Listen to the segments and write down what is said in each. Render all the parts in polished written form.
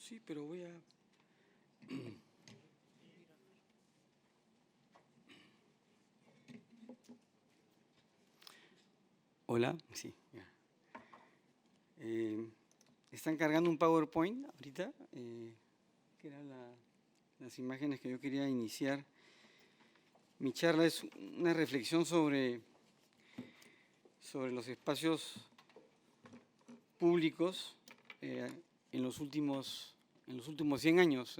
Sí, pero voy a... Hola, sí. Ya. Están cargando un PowerPoint ahorita, que eran las imágenes que yo quería iniciar. Mi charla es una reflexión sobre los espacios públicos en los últimos 100 años.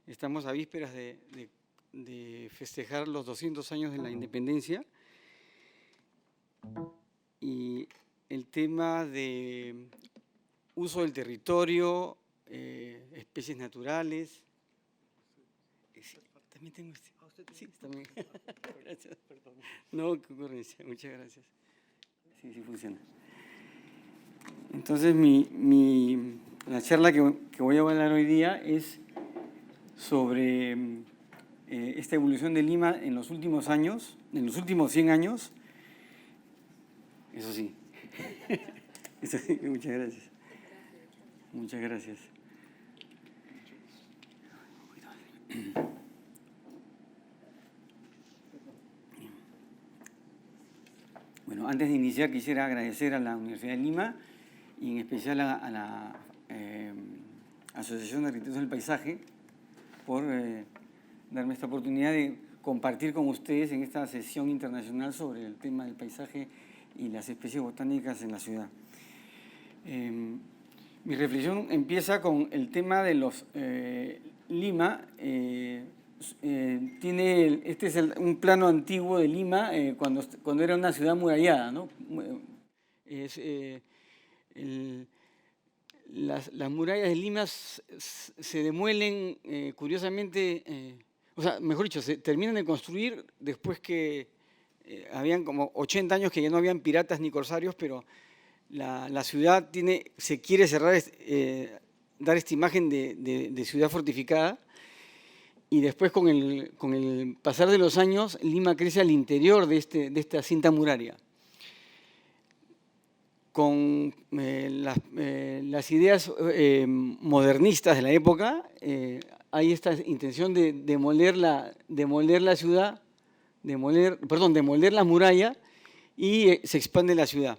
Estamos a vísperas de festejar los 200 años de la independencia y el tema de uso del territorio, especies naturales. Sí, también tengo este. Sí, también. Gracias. No, qué ocurrencia. Muchas gracias. Sí, sí funciona. Entonces, la charla que voy a hablar hoy día es sobre esta evolución de Lima en los últimos años, en los últimos 100 años. Eso sí. Eso sí, muchas gracias. Muchas gracias. Bueno, antes de iniciar quisiera agradecer a la Universidad de Lima y en especial a la Asociación de Arquitectos del Paisaje por darme esta oportunidad de compartir con ustedes en esta sesión internacional sobre el tema del paisaje y las especies botánicas en la ciudad. Mi reflexión empieza con el tema de los Lima. Este es un plano antiguo de Lima cuando era una ciudad murallada, ¿no? Las murallas de Lima se demuelen curiosamente, o sea, mejor dicho, se terminan de construir después que habían como 80 años que ya no habían piratas ni corsarios, pero la ciudad se quiere cerrar, dar esta imagen de ciudad fortificada. Y después, con el pasar de los años, Lima crece al interior de esta cinta muraria. Con las ideas modernistas de la época, hay esta intención de demoler la ciudad, demoler la muralla y se expande la ciudad.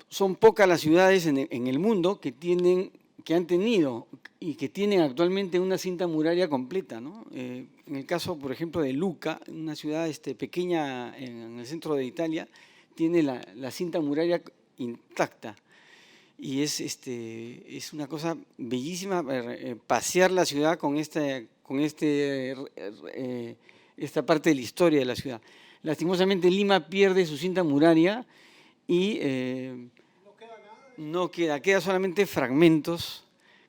Son pocas las ciudades en el mundo que han tenido y que tienen actualmente una cinta muraria completa, ¿no? En el caso, por ejemplo, de Lucca, una ciudad pequeña en el centro de Italia, tiene la cinta muraria intacta. Y es una cosa bellísima pasear la ciudad con esta parte de la historia de la ciudad. Lastimosamente, Lima pierde su cinta muraria y no queda solamente fragmentos,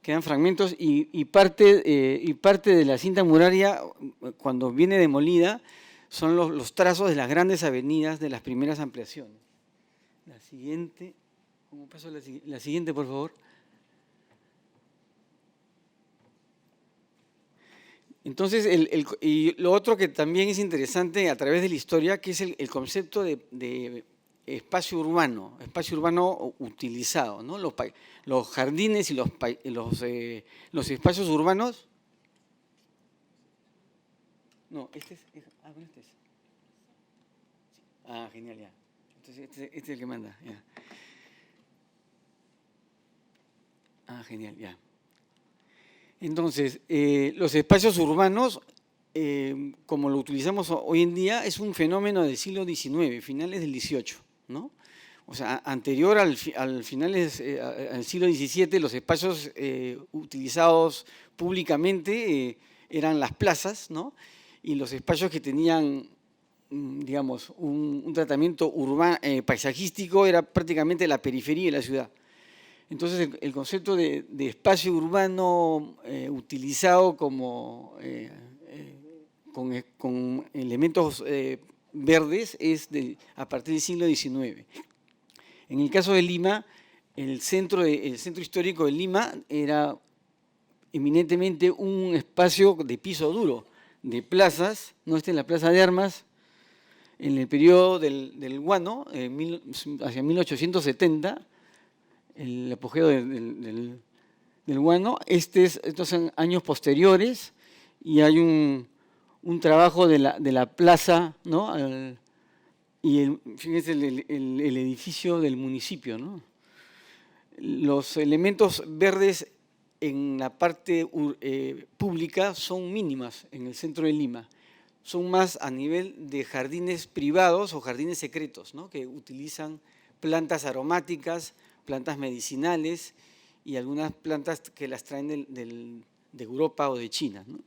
quedan fragmentos y parte de la cinta muraria, cuando viene demolida, son los trazos de las grandes avenidas de las primeras ampliaciones. La siguiente, ¿cómo paso la siguiente, por favor? Entonces, y lo otro que también es interesante a través de la historia, que es el concepto de espacio urbano utilizado, ¿no? Los jardines y los espacios urbanos. No, este es. Bueno, este es. Genial, ya. Entonces, este es el que manda, ya. Genial, ya. Entonces, los espacios urbanos, como lo utilizamos hoy en día, es un fenómeno del siglo XIX, finales del XVIII, ¿no? O sea, anterior al finales al siglo XVII, los espacios utilizados públicamente eran las plazas, ¿no? Y los espacios que tenían, digamos, un tratamiento paisajístico era prácticamente la periferia de la ciudad. Entonces, el concepto de espacio urbano utilizado con elementos verdes es a partir del siglo XIX. En el caso de Lima, el centro histórico de Lima era eminentemente un espacio de piso duro, de plazas, ¿no? Esta es la Plaza de Armas, en el periodo del Guano, hacia 1870, el apogeo del guano. Estos son años posteriores y hay un trabajo de la plaza, ¿no? Y fíjense el edificio del municipio, ¿no? Los elementos verdes en la parte pública son mínimas en el centro de Lima. Son más a nivel de jardines privados o jardines secretos, ¿no? Que utilizan plantas aromáticas, plantas medicinales y algunas plantas que las traen de Europa o de China, ¿no?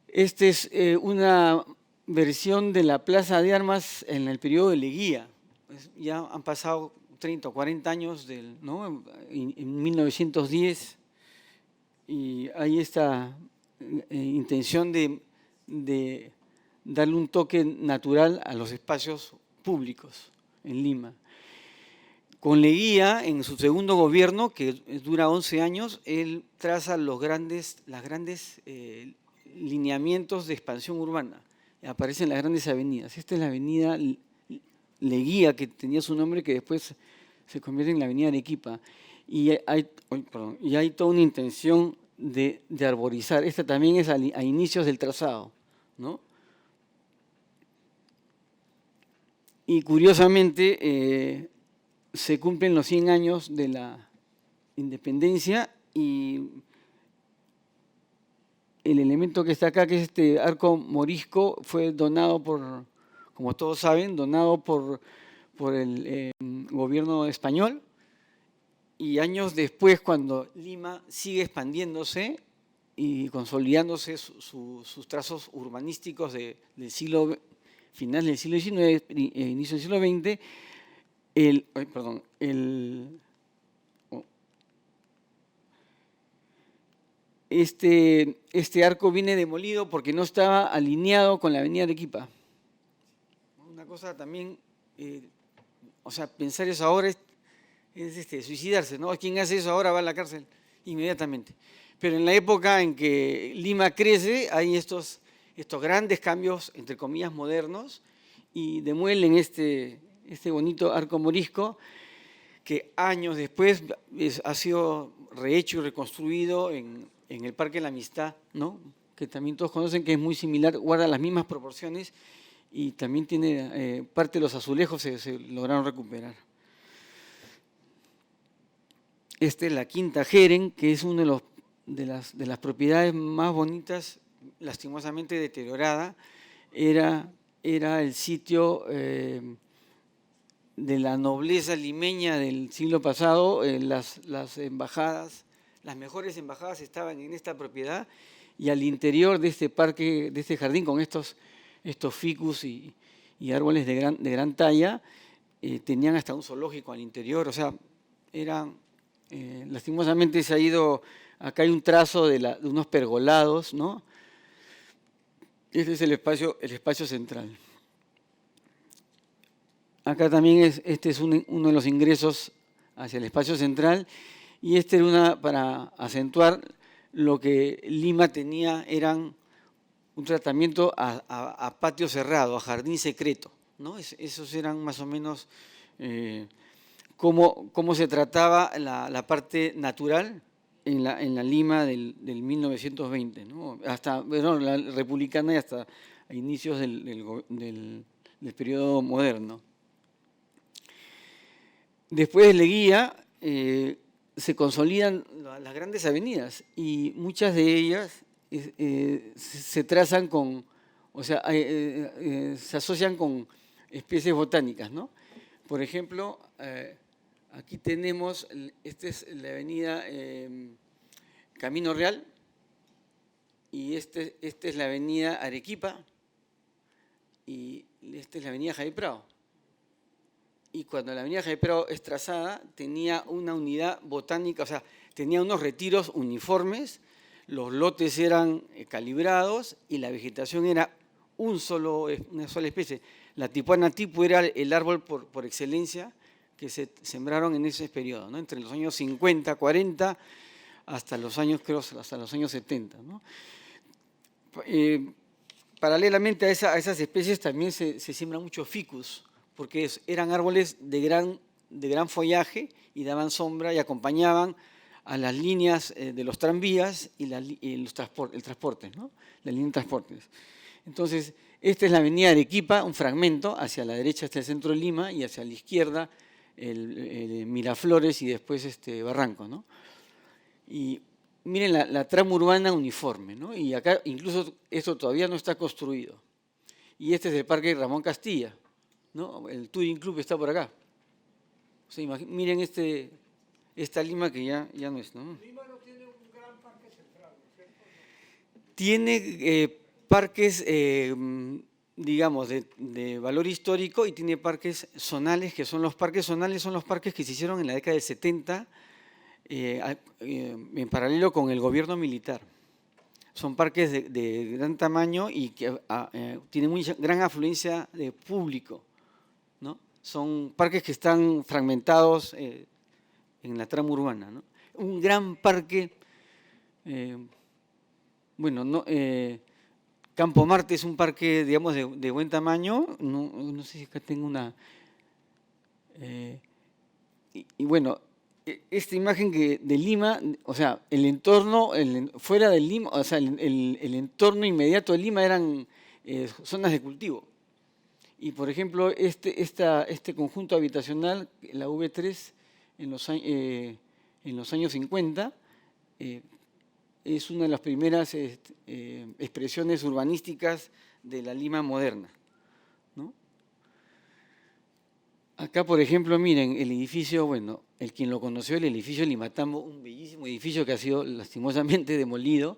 Esta es una versión de la Plaza de Armas en el periodo de Leguía. Ya han pasado 30 o 40 años, ¿no? En 1910, y hay esta intención de darle un toque natural a los espacios públicos en Lima. Con Leguía, en su segundo gobierno, que dura 11 años, él traza los grandes lineamientos de expansión urbana. Aparecen las grandes avenidas. Esta es la avenida Leguía, que tenía su nombre, que después se convierte en la avenida Arequipa. Y hay toda una intención de arborizar. Esta también es a inicios del trazado, ¿no? Y curiosamente se cumplen los 100 años de la independencia y el elemento que está acá, que es este arco morisco, fue donado como todos saben, donado por el gobierno español. Y años después, cuando Lima sigue expandiéndose y consolidándose sus trazos urbanísticos final del siglo XIX, inicio del siglo XX, este arco viene demolido porque no estaba alineado con la avenida Arequipa. Una cosa también, o sea, pensar eso ahora es suicidarse, ¿no? Quien hace eso ahora va a la cárcel inmediatamente. Pero en la época en que Lima crece, hay estos grandes cambios, entre comillas, modernos, y demuelen este bonito arco morisco, que años después ha sido rehecho y reconstruido en el Parque de la Amistad, ¿no? Que también todos conocen, que es muy similar, guarda las mismas proporciones y también tiene parte de los azulejos se lograron recuperar. Esta es la Quinta Jeren, que es una de las propiedades más bonitas, lastimosamente deteriorada. Era el sitio de la nobleza limeña del siglo pasado. Las embajadas, las mejores embajadas estaban en esta propiedad, y al interior de este parque, de este jardín, con estos ficus y árboles de gran talla, tenían hasta un zoológico al interior. O sea, lastimosamente se ha ido. Acá hay un trazo de unos pergolados, ¿no? Este es el espacio central. Acá también este es uno de los ingresos hacia el espacio central, y este era para acentuar lo que Lima tenía, eran un tratamiento a patio cerrado, a jardín secreto, ¿no? Esos eran más o menos cómo se trataba la parte natural en la Lima del 1920, ¿no? La republicana, y hasta a inicios del periodo moderno. Después de Leguía se consolidan las grandes avenidas, y muchas de ellas se trazan se asocian con especies botánicas, ¿no? Por ejemplo, aquí tenemos, esta es la avenida Camino Real, y esta es la avenida Arequipa, y esta es la avenida Jaime Prado. Y cuando la avenida Jaime Prado es trazada, tenía una unidad botánica, o sea, tenía unos retiros uniformes, los lotes eran calibrados y la vegetación era una sola especie. La Tipuana tipu era el árbol por excelencia que se sembraron en ese periodo, ¿no? Entre los años 50, 40, hasta los años 70, ¿no? Paralelamente a esas especies también se siembran muchos ficus, porque eran árboles de gran de gran follaje y daban sombra y acompañaban a las líneas de los tranvías y el transporte, ¿no? La línea de transportes. Entonces, esta es la avenida Arequipa, un fragmento, hacia la derecha está el centro de Lima y hacia la izquierda el Miraflores y después Barranco, ¿no? Y miren la trama urbana uniforme, ¿no? Y acá incluso esto todavía no está construido. Y este es el Parque Ramón Castilla, ¿no? El Touring Club está por acá. O sea, miren esta Lima que ya no es, ¿no? Lima no tiene un gran parque central, ¿no es cierto? Tiene parques, digamos, de valor histórico y tiene parques zonales, que son los parques zonales, son los parques que se hicieron en la década del 70 en paralelo con el gobierno militar. Son parques de gran tamaño y que tienen muy gran afluencia de público, ¿no? Son parques que están fragmentados en la trama urbana, ¿no? Un gran parque, Campo Marte es un parque, digamos, de buen tamaño. No sé si acá tengo una... y bueno, esta imagen de Lima, o sea, el entorno, fuera de Lima, o sea, el entorno inmediato de Lima eran zonas de cultivo. Y, por ejemplo, este conjunto habitacional, la V3, en los años 50, es una de las primeras expresiones urbanísticas de la Lima moderna, ¿no? Acá, por ejemplo, miren, el edificio, bueno, quien lo conoció, el edificio Limatambo, un bellísimo edificio que ha sido lastimosamente demolido,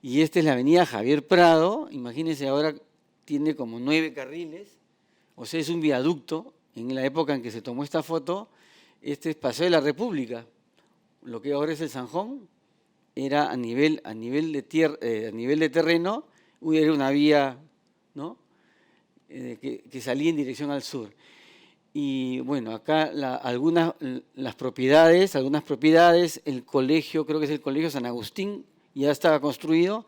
y esta es la avenida Javier Prado, imagínense ahora tiene como 9 carriles, o sea, es un viaducto. En la época en que se tomó esta foto, este es Paseo de la República, lo que ahora es el Zanjón, era a nivel de terreno, era una vía, ¿no? Que salía en dirección al sur. Y bueno, acá algunas propiedades, el colegio, creo que es el Colegio San Agustín, ya estaba construido.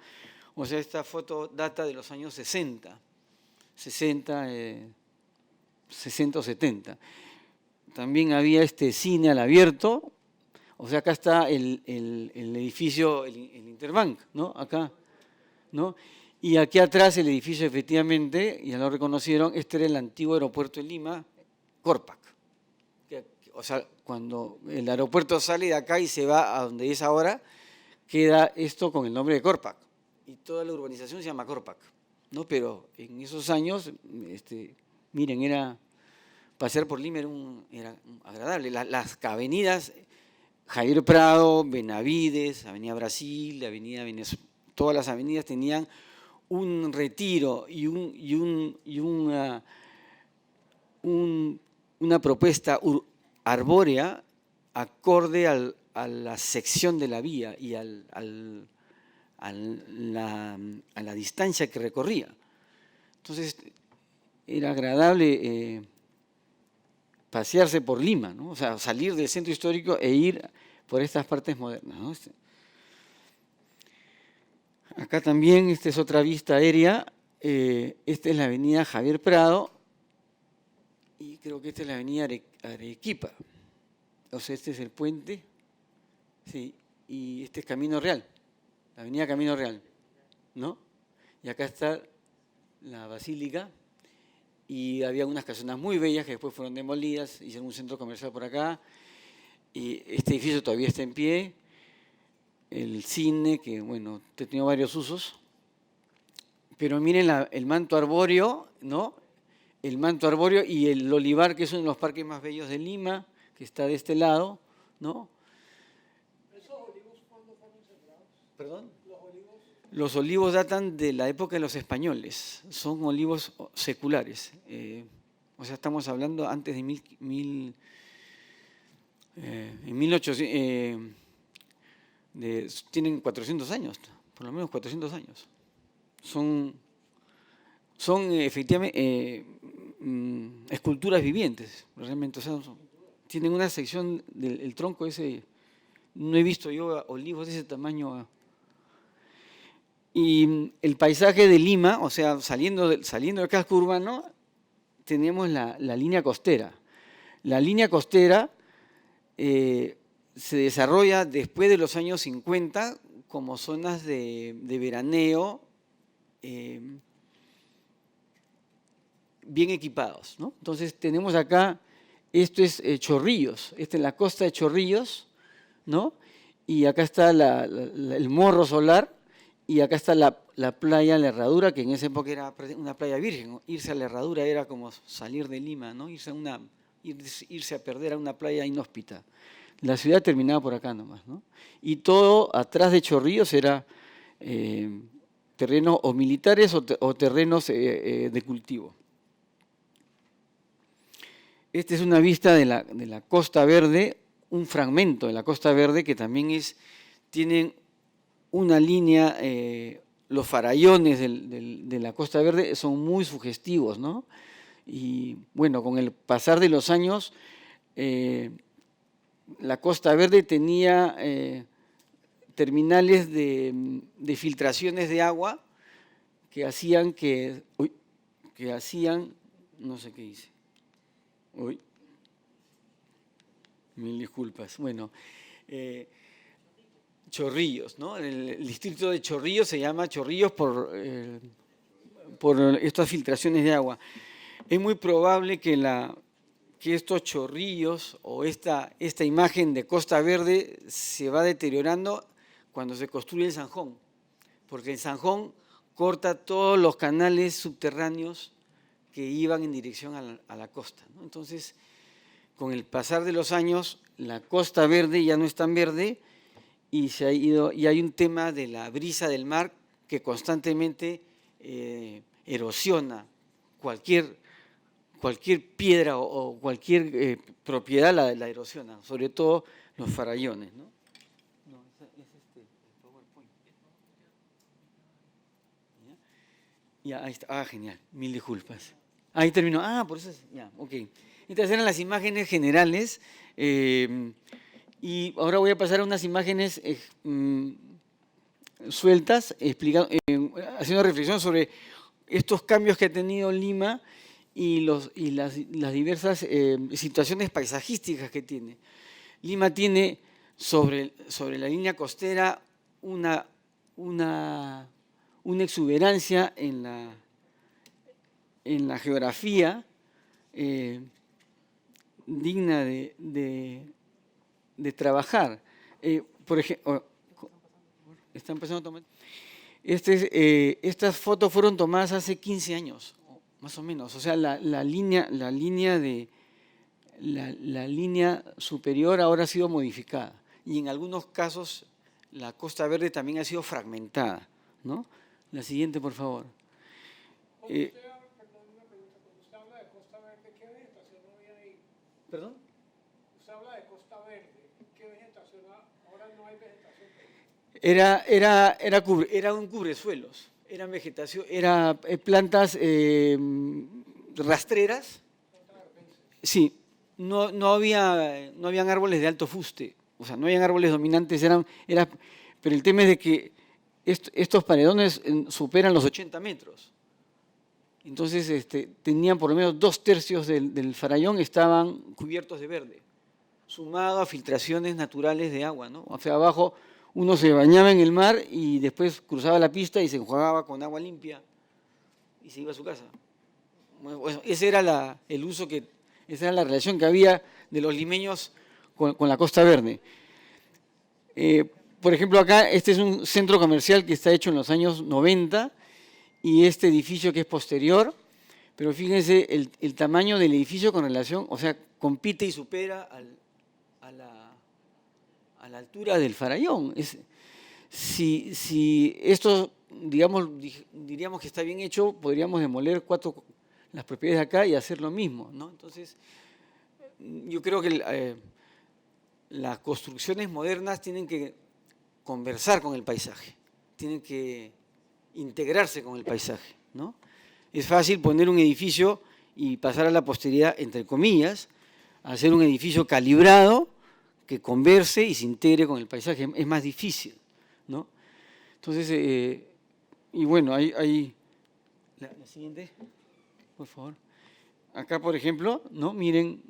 O sea, esta foto data de los años 60 o 70. También había cine al abierto. O sea, acá está el edificio, el Interbank, ¿no? Acá, ¿no? Y aquí atrás el edificio, efectivamente, ya lo reconocieron, este era el antiguo aeropuerto de Lima, Corpac. O sea, cuando el aeropuerto sale de acá y se va a donde es ahora, queda esto con el nombre de Corpac. Y toda la urbanización se llama Corpac, ¿no? Pero en esos años, miren, pasear por Lima era agradable. Las avenidas, Javier Prado, Benavides, Avenida Brasil, Avenida Venezuela, todas las avenidas tenían un retiro y una propuesta arbórea acorde a la sección de la vía y a la distancia que recorría. Entonces, era agradable pasearse por Lima, ¿no? O sea, salir del centro histórico e ir por estas partes modernas, ¿no? Acá también, esta es otra vista aérea. Esta es la avenida Javier Prado y creo que esta es la avenida Arequipa. O sea, este es el puente, sí, y este es Camino Real, la avenida Camino Real, ¿no? Y acá está la Basílica. Y había unas casonas muy bellas que después fueron demolidas, hicieron un centro comercial por acá, y este edificio todavía está en pie, el cine, que bueno, ha tenido varios usos, pero miren el manto arbóreo, ¿no? El manto arbóreo y el olivar, que es uno de los parques más bellos de Lima, que está de este lado, ¿no? ¿Esos olivos cuándo fueron sembrados? ¿Perdón? ¿Los olivos? Los olivos datan de la época de los españoles, son olivos seculares. O sea, estamos hablando antes de en 1800, tienen 400 años, por lo menos 400 años. Son efectivamente esculturas vivientes, realmente. O sea, tienen una sección del tronco ese, no he visto yo olivos de ese tamaño. Y el paisaje de Lima, o sea, saliendo del casco urbano, tenemos la línea costera. La línea costera se desarrolla después de los años 50 como zonas de veraneo bien equipados, ¿no? Entonces tenemos acá, esto es Chorrillos, esta es la costa de Chorrillos, ¿no? Y acá está el Morro Solar y acá está la playa La Herradura, que en esa época era una playa virgen, ¿no? Irse a La Herradura era como salir de Lima, ¿no? Irse a perder a una playa inhóspita. La ciudad terminaba por acá nomás, ¿no? Y todo atrás de Chorrillos era terrenos o militares o terrenos de cultivo. Esta es una vista de la Costa Verde, un fragmento de la Costa Verde que también tienen una línea, los farallones de la Costa Verde son muy sugestivos, ¿no? Y bueno, con el pasar de los años, la Costa Verde tenía terminales de filtraciones de agua que hacían no sé qué hice. Uy, mil disculpas. Bueno, Chorrillos, ¿no? El distrito de Chorrillos se llama Chorrillos por estas filtraciones de agua. Es muy probable que estos chorrillos o esta imagen de Costa Verde se va deteriorando cuando se construye el Zanjón, porque el Zanjón corta todos los canales subterráneos que iban en dirección a la costa, ¿no? Entonces, con el pasar de los años, la Costa Verde ya no es tan verde y se ha ido, y hay un tema de la brisa del mar que constantemente erosiona cualquier piedra o cualquier propiedad la erosiona, sobre todo los farallones, ¿no? PowerPoint. Ya, ahí está. Genial. Mil disculpas. Ahí terminó. Por eso ya, ok. Estas eran las imágenes generales y ahora voy a pasar a unas imágenes sueltas, haciendo reflexión sobre estos cambios que ha tenido Lima y las diversas situaciones paisajísticas que tiene. Lima tiene sobre la línea costera una exuberancia en la geografía digna de trabajar. Por ejemplo, ¿está empezando a tomar? Estas fotos fueron tomadas hace 15 años, más o menos. O sea, la línea superior ahora ha sido modificada y en algunos casos la Costa Verde también ha sido fragmentada, ¿no? La siguiente, por favor. Perdón, una pregunta. Cuando usted habla de Costa Verde, ¿qué vegetación no había ahí? ¿Perdón? Usted habla de Costa Verde, ¿qué vegetación? Ahora no hay vegetación. Era un cubresuelos, era vegetación, era plantas rastreras. Sí, no habían árboles de alto fuste, o sea, no habían árboles dominantes, pero el tema es de que estos paredones superan los 80 metros. Entonces tenían por lo menos 2/3 del farallón estaban cubiertos de verde, sumado a filtraciones naturales de agua, ¿no? O sea, abajo uno se bañaba en el mar y después cruzaba la pista y se enjuagaba con agua limpia y se iba a su casa. Bueno, ese era esa era la relación que había de los limeños con la Costa Verde. Por ejemplo, acá este es un centro comercial que está hecho en los años 90 y este edificio que es posterior, pero fíjense el tamaño del edificio con relación, o sea, compite y supera a la altura del farallón. Si esto, diríamos que está bien hecho, podríamos demoler las propiedades de acá y hacer lo mismo, ¿no? Entonces, yo creo que las construcciones modernas tienen que conversar con el paisaje, tienen que integrarse con el paisaje, ¿no? Es fácil poner un edificio y pasar a la posteridad, entre comillas, a hacer un edificio calibrado que converse y se integre con el paisaje. Es más difícil, ¿no? Entonces, y bueno, hay la siguiente, por favor. Acá, por ejemplo, ¿no? Miren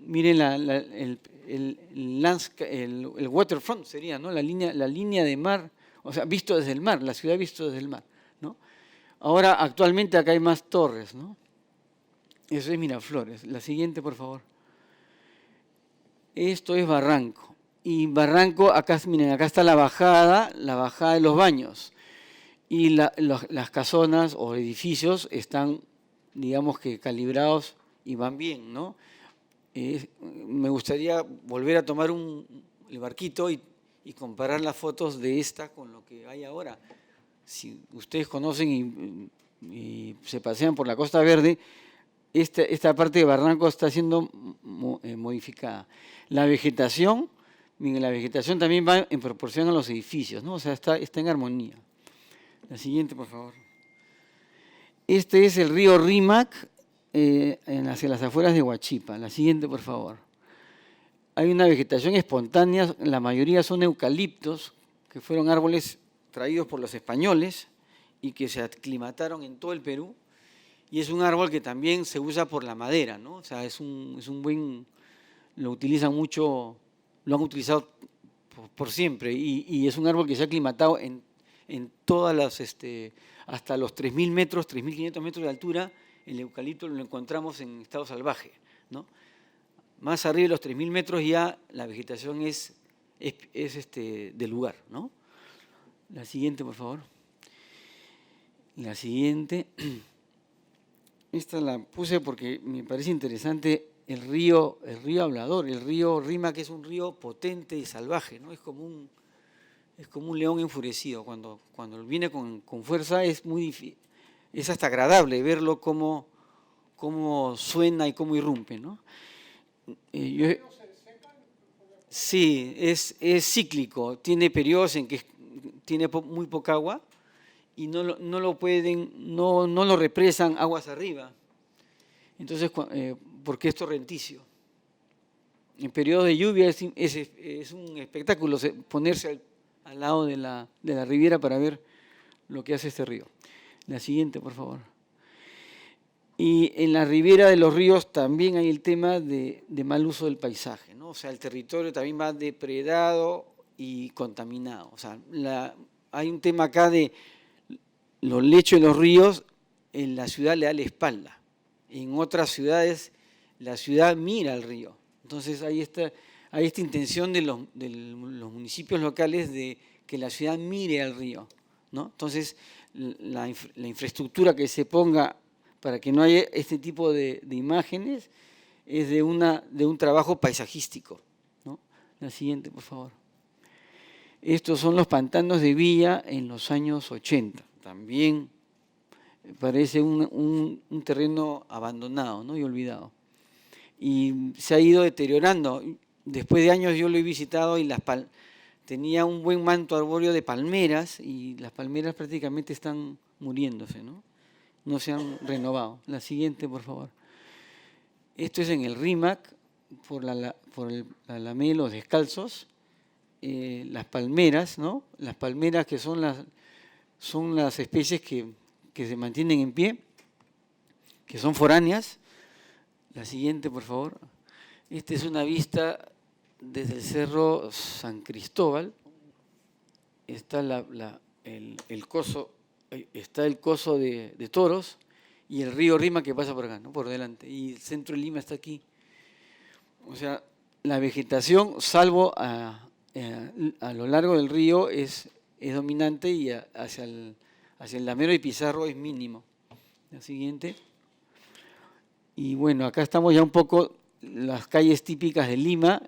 el waterfront sería, ¿no? La línea de mar, o sea, visto desde el mar, la ciudad visto desde el mar, ¿no? Ahora, actualmente acá hay más torres, ¿no? Eso es Miraflores. La siguiente, por favor. Esto es Barranco. Y Barranco, acá, miren, acá está la bajada de los baños. Y las casonas o edificios están, digamos que calibrados y van bien, ¿no? Me gustaría volver a tomar el barquito y comparar las fotos de esta con lo que hay ahora. Si ustedes conocen y se pasean por la Costa Verde, esta parte de Barranco está siendo modificada. La vegetación, miren, la vegetación también va en proporción a los edificios, ¿no? O sea, está en armonía. La siguiente, por favor. Este es el río Rímac, hacia las afueras de Huachipa. La siguiente, por favor. Hay una vegetación espontánea, la mayoría son eucaliptos, que fueron árboles traídos por los españoles y que se aclimataron en todo el Perú. Y es un árbol que también se usa por la madera, ¿no? O sea, es un buen, lo utilizan mucho, lo han utilizado por siempre. Y es un árbol que se ha aclimatado en todas las, hasta los 3.000 metros, 3.500 metros de altura. El eucalipto lo encontramos en estado salvaje, ¿no? Más arriba de los 3.000 metros ya la vegetación es del lugar, ¿no? La siguiente, por favor. La siguiente. Esta la puse porque me parece interesante el río Hablador, el río Rímac, que es un río potente y salvaje, ¿no? Es como un león enfurecido. Cuando viene con fuerza es muy difícil, es hasta agradable verlo cómo suena y cómo irrumpe, ¿no? Sí, es cíclico, tiene periodos en que tiene muy poca agua y no lo represan aguas arriba. Entonces, porque es torrenticio. En periodos de lluvia es un espectáculo ponerse al lado de la ribera para ver lo que hace este río. La siguiente, por favor. Y en la ribera de los ríos también hay el tema de mal uso del paisaje, ¿no? O sea, el territorio también va depredado y contaminado. O sea, hay un tema acá de los lechos de los ríos, en la ciudad le da la espalda. En otras ciudades, la ciudad mira al río. Entonces hay esta intención de los municipios locales de que la ciudad mire al río, ¿no? Entonces, la infraestructura que se ponga para que no haya este tipo de imágenes es de un trabajo paisajístico, ¿no? La siguiente, por favor. Estos son los pantanos de Villa en los años 80. También parece un terreno abandonado, ¿no? Y olvidado. Y se ha ido deteriorando. Después de años yo lo he visitado y tenía un buen manto arbóreo de palmeras y las palmeras prácticamente están muriéndose, ¿no? No se han renovado. La siguiente, por favor. Esto es en el Rímac, por el Alameda de los Descalzos. Las palmeras, ¿no? Las palmeras que son las especies que se mantienen en pie, que son foráneas. La siguiente, por favor. Esta es una vista desde el Cerro San Cristóbal. Está el coso. Está el coso de Toros y el río Rima que pasa por acá, ¿no? Por delante. Y el centro de Lima está aquí. O sea, la vegetación, salvo a lo largo del río, es dominante y hacia el Damero y Pizarro es mínimo. La siguiente. Y bueno, acá estamos ya un poco las calles típicas de Lima.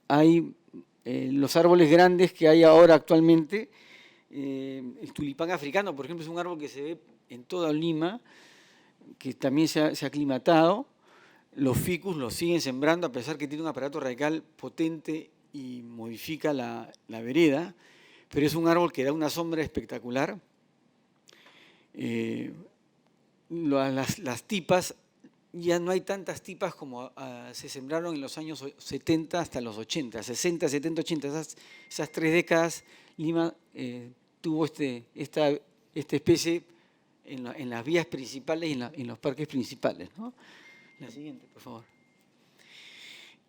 Hay los árboles grandes que hay ahora actualmente. El tulipán africano, por ejemplo, es un árbol que se ve en toda Lima, que también se ha aclimatado. Los ficus los siguen sembrando a pesar que tiene un aparato radical potente y modifica la vereda, pero es un árbol que da una sombra espectacular. Las tipas, ya no hay tantas tipas como se sembraron en los años 70 hasta los 80, 60, 70, 80, esas 3 décadas Lima tuvo esta especie en las vías principales y en los parques principales, ¿no? La siguiente, por favor.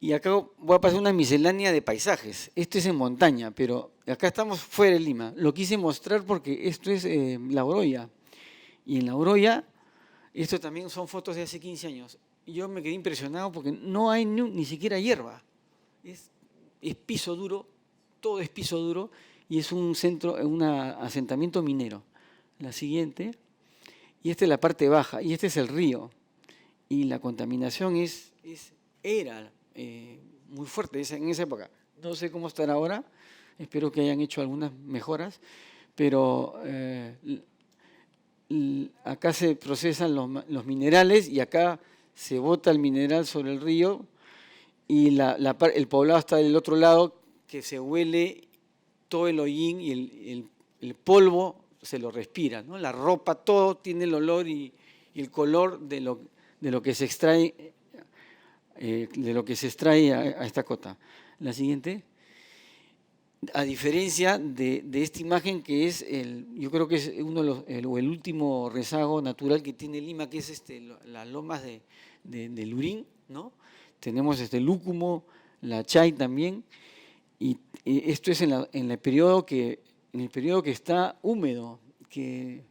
Y acá voy a pasar una miscelánea de paisajes. Esto es en montaña, pero acá estamos fuera de Lima. Lo quise mostrar porque esto es La Oroya. Y en La Oroya, esto también son fotos de hace 15 años. Y yo me quedé impresionado porque no hay ni siquiera hierba. Es piso duro, todo es piso duro y es un centro, un asentamiento minero. La siguiente. Y esta es la parte baja y este es el río. Y la contaminación era muy fuerte en esa época. No sé cómo estará ahora, espero que hayan hecho algunas mejoras, pero acá se procesan los minerales y acá se bota el mineral sobre el río y el poblado está del otro lado que se huele todo el hollín y el polvo se lo respira, ¿no? La ropa, todo tiene el olor y el color de lo que se extrae a esta cota. La siguiente. A diferencia de esta imagen que es, yo creo que es uno de o el último rezago natural que tiene Lima, que es las lomas de Lurín, ¿no? Tenemos Lúcumo, la Chay también, y esto es en el periodo que está húmedo, que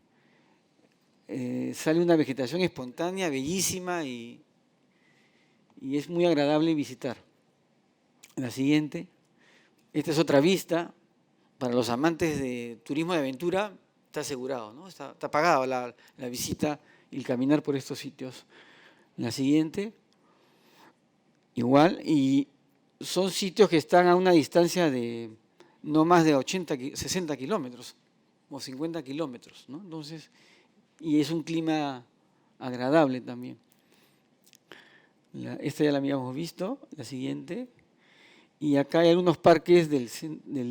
sale una vegetación espontánea, bellísima y es muy agradable visitar. La siguiente. Esta es otra vista. Para los amantes de turismo de aventura está asegurado, ¿no? Está pagado la visita y el caminar por estos sitios. La siguiente. Igual. Y son sitios que están a una distancia de no más de 60 kilómetros o 50 kilómetros, ¿no? Entonces, y es un clima agradable también. Esta ya la habíamos visto. La siguiente. Y acá hay algunos parques del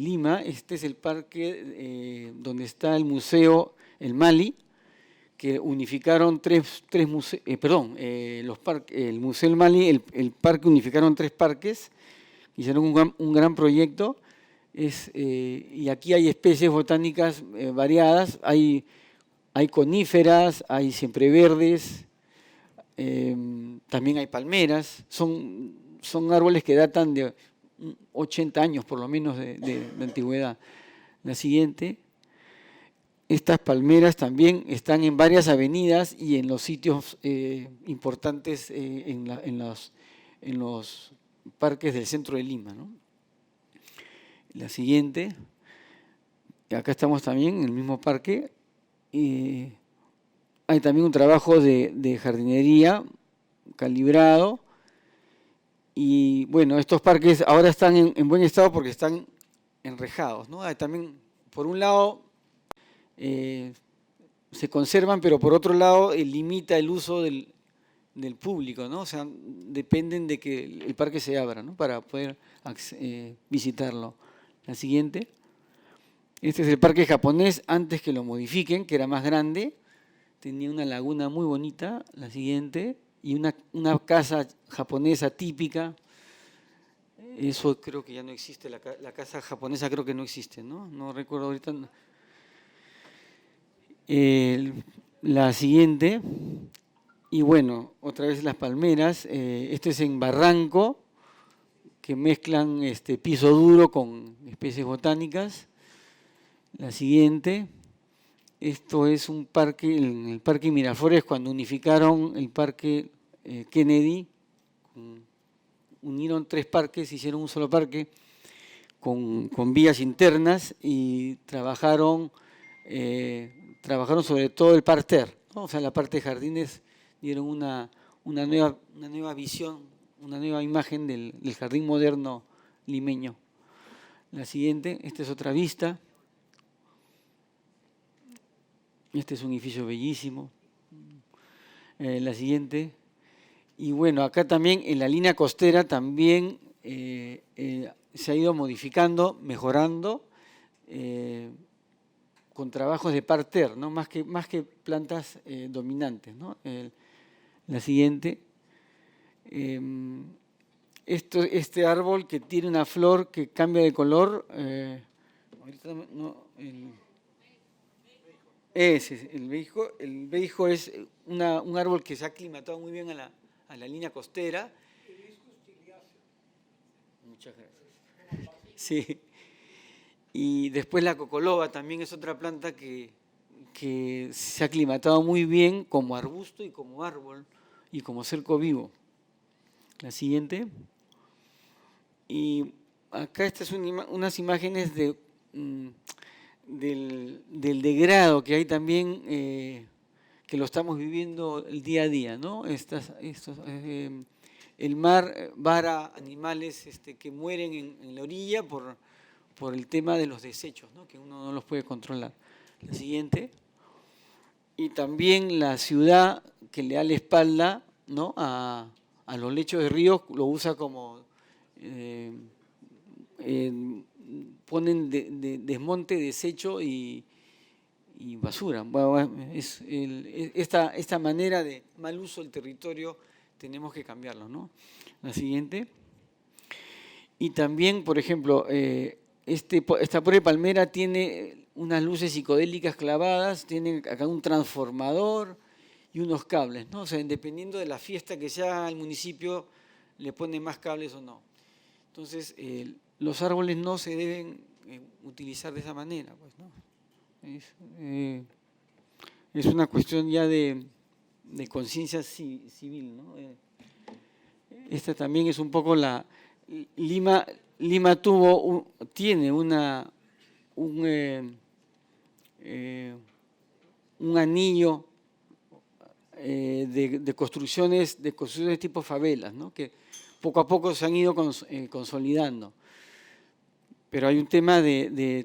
Lima. Este es el parque donde está el museo El Mali, que unificaron tres museos, el Museo El Mali, el parque unificaron 3 parques, hicieron un gran proyecto. Y aquí hay especies botánicas variadas, hay coníferas, hay siempreverdes, también hay palmeras, son árboles que datan de 80 años por lo menos de antigüedad. La siguiente. Estas palmeras también están en varias avenidas y en los sitios importantes en los parques del centro de Lima, ¿no? La siguiente. Acá estamos también en el mismo parque. Hay también un trabajo de jardinería calibrado. Y bueno, estos parques ahora están en buen estado porque están enrejados, ¿no? Hay también, por un lado, se conservan, pero por otro lado limita el uso del público, ¿no? O sea, dependen de que el parque se abra, ¿no? Para poder visitarlo. La siguiente. Este es el parque japonés antes que lo modifiquen, que era más grande. Tenía una laguna muy bonita. La siguiente. Y una casa japonesa típica. Eso creo que ya no existe, la casa japonesa creo que no existe, ¿no? No recuerdo ahorita. La siguiente. Y bueno, otra vez las palmeras. Este es en Barranco, que mezclan piso duro con especies botánicas. La siguiente. Esto es un parque, en el Parque Miraflores, cuando unificaron el Parque Kennedy, unieron 3 parques, hicieron un solo parque con vías internas y trabajaron sobre todo el parterre, ¿no? O sea, la parte de jardines dieron una nueva visión, una nueva imagen del jardín moderno limeño. La siguiente, esta es otra vista. Este es un edificio bellísimo. La siguiente. Y bueno, acá también en la línea costera también se ha ido modificando, mejorando, con trabajos de parterre, ¿no? Más que plantas dominantes, ¿no? La siguiente. Este árbol que tiene una flor que cambia de color. Ahorita no, el beijo es un árbol que se ha aclimatado muy bien a a la línea costera. Hibiscus tiliaceus. Muchas gracias. Sí. Y después la cocoloba también es otra planta que se ha aclimatado muy bien como arbusto y como árbol y como cerco vivo. La siguiente. Y acá estas son unas imágenes del degrado que hay también, que lo estamos viviendo el día a día, ¿no? El mar vara animales que mueren en la orilla por el tema de los desechos, ¿no? Que uno no los puede controlar. La siguiente. Y también la ciudad que le da la espalda, ¿no? a los lechos de ríos, lo usa como, ponen desmonte, desecho y basura. Bueno, esta manera de mal uso del territorio tenemos que cambiarlo, ¿no? La siguiente. Y también, por ejemplo, esta pobre palmera tiene unas luces psicodélicas clavadas, tiene acá un transformador y unos cables, ¿no? O sea, dependiendo de la fiesta que sea el municipio, le pone más cables o no. Entonces, los árboles no se deben utilizar de esa manera, pues, ¿no? Es una cuestión ya de conciencia civil, ¿no? Esta también es un poco Lima tiene un anillo de construcciones tipo favelas, ¿no? Que poco a poco se han ido consolidando. Pero hay un tema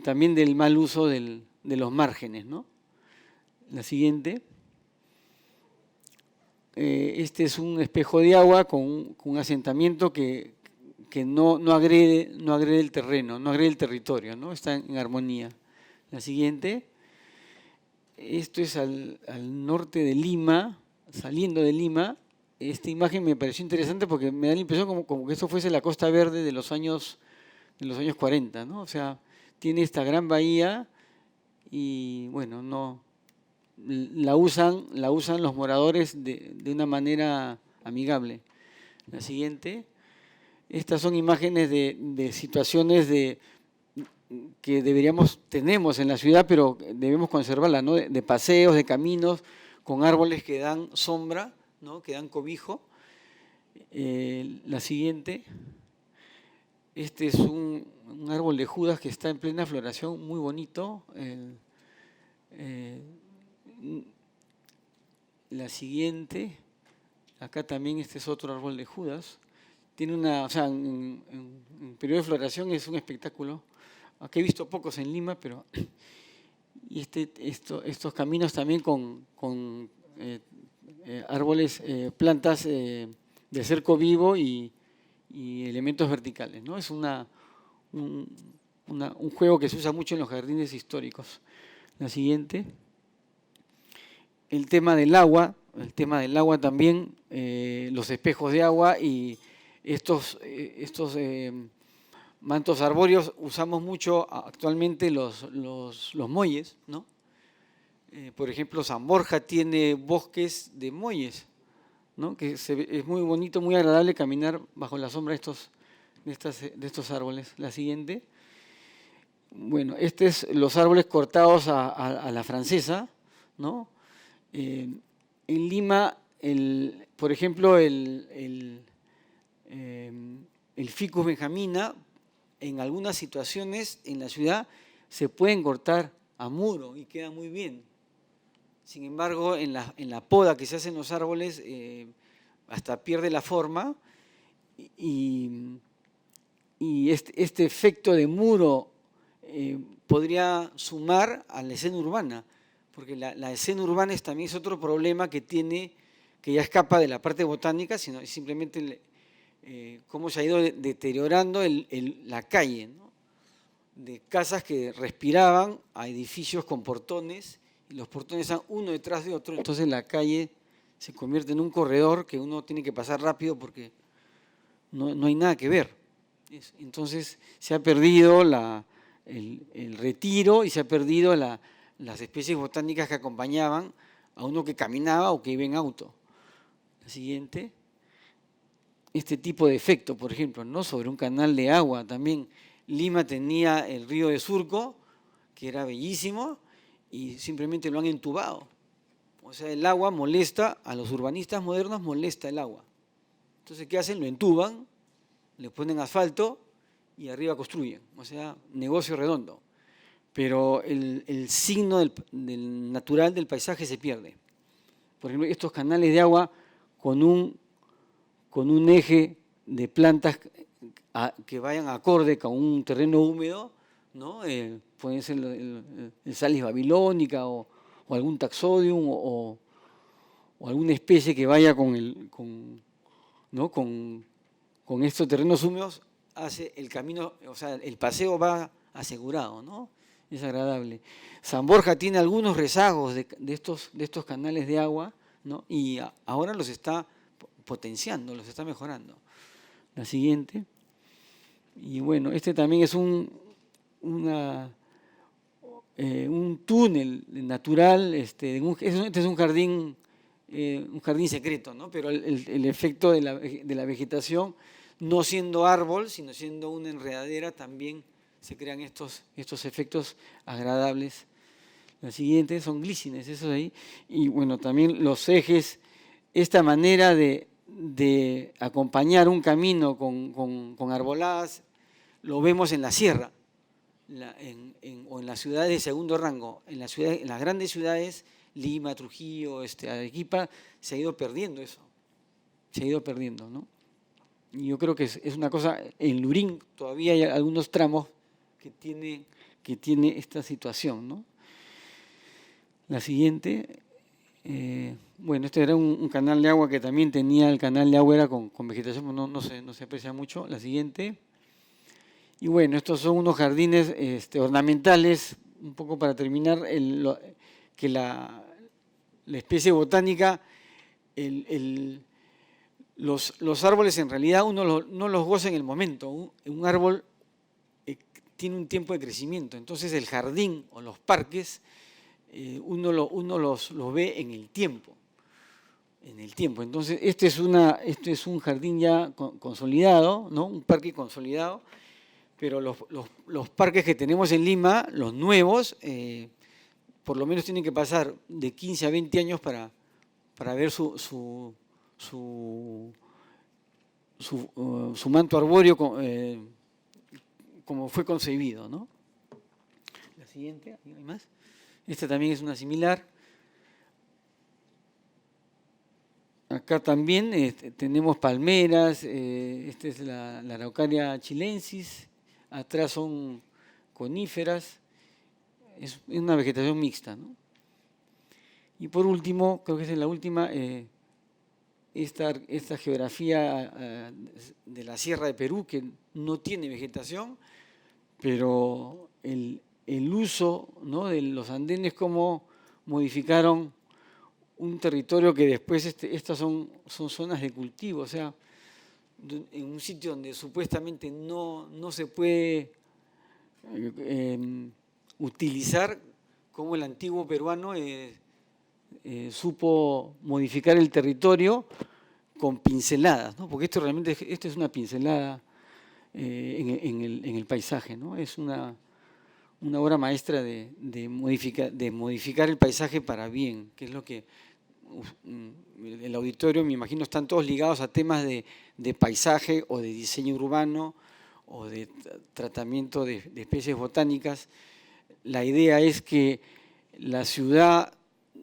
también del mal uso de los márgenes, ¿no? La siguiente. Este es un espejo de agua con un asentamiento que no agrede el terreno, no agrede el territorio, ¿no? Está en armonía. La siguiente. Esto es al norte de Lima, saliendo de Lima. Esta imagen me pareció interesante porque me da la impresión como que esto fuese la Costa Verde de los años 40, ¿no? O sea, tiene esta gran bahía y, bueno, la usan los moradores de una manera amigable. La siguiente. Estas son imágenes de situaciones que tenemos en la ciudad, pero debemos conservarlas, ¿no? De paseos, de caminos, con árboles que dan sombra, ¿no? Que dan cobijo. La siguiente. Este es un árbol de Judas que está en plena floración, muy bonito. La siguiente. Acá también este es otro árbol de Judas. Tiene en periodo de floración es un espectáculo. Aquí he visto pocos en Lima, pero y estos caminos también con árboles, plantas de cerco vivo y elementos verticales, ¿no? Es un juego que se usa mucho en los jardines históricos. La siguiente. El tema del agua también, los espejos de agua y estos mantos arbóreos, usamos mucho actualmente los muelles, ¿no? Por ejemplo, San Borja tiene bosques de muelles, ¿no? Que es muy bonito, muy agradable caminar bajo la sombra de estos árboles. La siguiente. Bueno, es los árboles cortados a la francesa, ¿no? En Lima, por ejemplo, el Ficus benjamina, en algunas situaciones en la ciudad se pueden cortar a muro y queda muy bien. Sin embargo, en la poda que se hace en los árboles, hasta pierde la forma y este efecto de muro podría sumar a la escena urbana, porque la escena urbana también es otro problema que ya escapa de la parte botánica, sino simplemente cómo se ha ido deteriorando la calle, ¿no? De casas que respiraban a edificios con portones, y los portones están uno detrás de otro, entonces la calle se convierte en un corredor que uno tiene que pasar rápido porque no hay nada que ver. Entonces se ha perdido el retiro y se ha perdido las especies botánicas que acompañaban a uno que caminaba o que iba en auto. La siguiente. este tipo de efecto, por ejemplo, ¿no? Sobre un canal de agua también. Lima tenía el río de Surco, que era bellísimo, y simplemente lo han entubado. O sea, el agua molesta, a los urbanistas modernos molesta el agua. Entonces, ¿qué hacen? Lo entuban, le ponen asfalto y arriba construyen. O sea, negocio redondo. Pero el signo del natural del paisaje se pierde. Por ejemplo, estos canales de agua con un eje de plantas que vayan acorde con un terreno húmedo, ¿no? Puede ser el Salis babilónica o algún taxodium o alguna especie que vaya ¿no? con estos terrenos húmedos, hace el camino, o sea, el paseo va asegurado, ¿no? Es agradable. San Borja tiene algunos rezagos de estos canales de agua, ¿no? Y ahora los está potenciando, los está mejorando. La siguiente. Y bueno, este también es un túnel natural, este es un jardín secreto, ¿no? Pero el efecto de la vegetación, no siendo árbol, sino siendo una enredadera, también se crean estos efectos agradables. La siguiente son glícines, esos ahí. Y bueno, también los ejes, esta manera de acompañar un camino con arboladas, lo vemos en la sierra, o en las ciudades de segundo rango. En las grandes ciudades, Lima, Trujillo, Arequipa, se ha ido perdiendo eso. Se ha ido perdiendo, ¿no? Y yo creo que es una cosa, en Lurín todavía hay algunos tramos que tiene esta situación, ¿no? La siguiente, bueno, este era un canal de agua que también tenía, el canal de agua era con vegetación, no se aprecia mucho. La siguiente. Y bueno, estos son unos jardines ornamentales, un poco para terminar, que la especie botánica, los árboles en realidad uno no los goza en el momento. Un árbol tiene un tiempo de crecimiento, entonces el jardín o los parques uno los ve en el tiempo. Entonces, este es un jardín ya consolidado, ¿no? Un parque consolidado, pero los parques que tenemos en Lima, los nuevos, por lo menos tienen que pasar de 15 a 20 años para ver su manto arbóreo como fue concebido, ¿no? La siguiente, ¿hay más? Esta también es una similar. Acá también tenemos palmeras, esta es la Araucaria chilensis, atrás son coníferas, es una vegetación mixta, ¿no? Y por último, creo que esa es la última, esta geografía de la Sierra de Perú, que no tiene vegetación, pero el uso, ¿no? de los andenes, cómo modificaron un territorio que después estas son zonas de cultivo, o sea, en un sitio donde supuestamente no se puede utilizar, como el antiguo peruano supo modificar el territorio con pinceladas, ¿no? Porque esto es una pincelada en el paisaje, ¿no? Es una obra maestra de modificar el paisaje para bien, que es lo que el auditorio, me imagino, están todos ligados a temas de paisaje o de diseño urbano o de tratamiento de especies botánicas. La idea es que la ciudad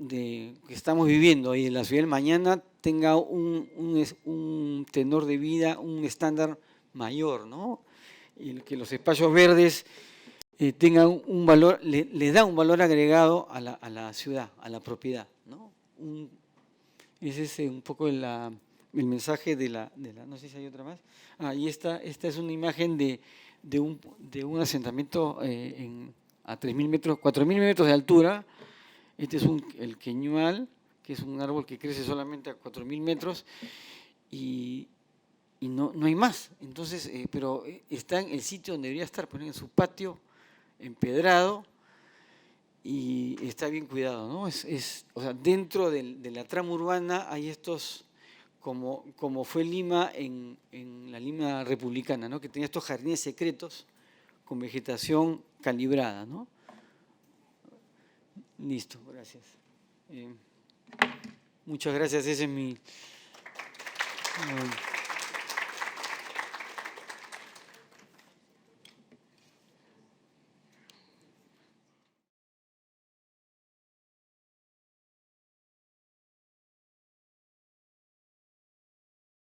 que estamos viviendo y la ciudad del mañana tenga un tenor de vida, un estándar mayor, ¿no? Y que los espacios verdes tengan un valor, le da un valor agregado a la ciudad, a la propiedad, ¿no? Ese es un poco el mensaje de la, no sé si hay otra más. Y esta es una imagen de un asentamiento a 3.000 metros, 4.000 metros de altura. Este es el queñual, que es un árbol que crece solamente a 4.000 metros y no hay más. Entonces, pero está en el sitio donde debería estar, en su patio empedrado, y está bien cuidado, ¿no? O sea, dentro de la trama urbana hay estos como fue Lima en la Lima republicana, ¿no? Que tenía estos jardines secretos con vegetación calibrada, ¿no? Listo, gracias. Muchas gracias, ese es mi...